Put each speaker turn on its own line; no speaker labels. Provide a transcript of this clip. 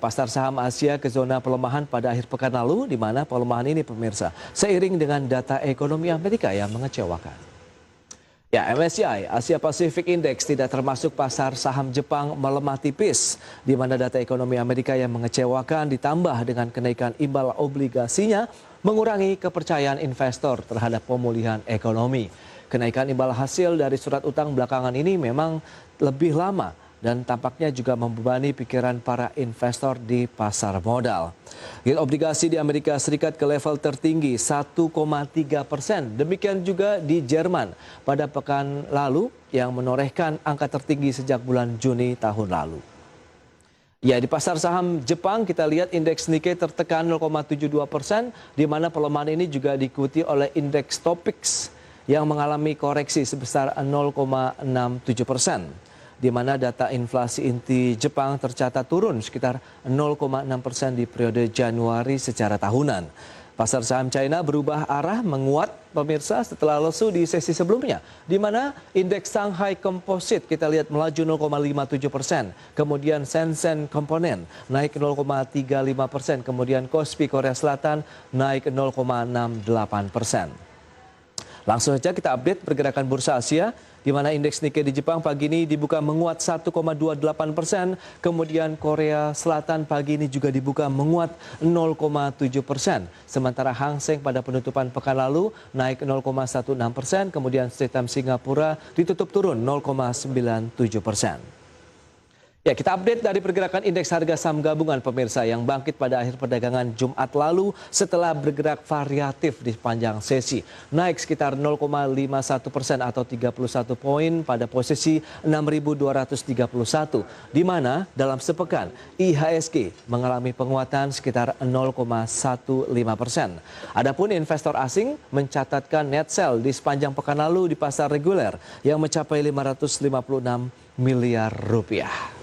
Pasar saham Asia ke zona pelemahan pada akhir pekan lalu, di mana pelemahan ini pemirsa seiring dengan data ekonomi Amerika yang mengecewakan. Ya, MSCI Asia Pacific Index tidak termasuk pasar saham Jepang melemah tipis, di mana data ekonomi Amerika yang mengecewakan ditambah dengan kenaikan imbal obligasinya mengurangi kepercayaan investor terhadap pemulihan ekonomi. Kenaikan imbal hasil dari surat utang belakangan ini memang lebih lama dan tampaknya juga membebani pikiran para investor di pasar modal. Yield obligasi di Amerika Serikat ke level tertinggi 1,3%. Demikian juga di Jerman pada pekan lalu yang menorehkan angka tertinggi sejak bulan Juni tahun lalu. Ya, di pasar saham Jepang kita lihat indeks Nikkei tertekan 0,72%, di mana pelemahan ini juga diikuti oleh indeks Topix yang mengalami koreksi sebesar 0,67%. Di mana data inflasi inti Jepang tercatat turun sekitar 0,6% di periode Januari secara tahunan. Pasar saham China berubah arah menguat pemirsa setelah lesu di sesi sebelumnya, di mana indeks Shanghai Composite kita lihat melaju 0,57%, kemudian Shenzhen Component naik 0,35%, kemudian Kospi Korea Selatan naik 0,68%. Langsung saja kita update pergerakan bursa Asia, di mana indeks Nikkei di Jepang pagi ini dibuka menguat 1,28%, kemudian Korea Selatan pagi ini juga dibuka menguat 0,7%. Sementara Hang Seng pada penutupan pekan lalu naik 0,16%, kemudian Straits Times Singapura ditutup turun 0,97%. Ya, kita update dari pergerakan indeks harga saham gabungan pemirsa yang bangkit pada akhir perdagangan Jumat lalu setelah bergerak variatif di sepanjang sesi. Naik sekitar 0,51% atau 31 poin pada posisi 6.231. Di mana dalam sepekan IHSG mengalami penguatan sekitar 0,15%. Adapun investor asing mencatatkan net sell di sepanjang pekan lalu di pasar reguler yang mencapai 556 miliar rupiah.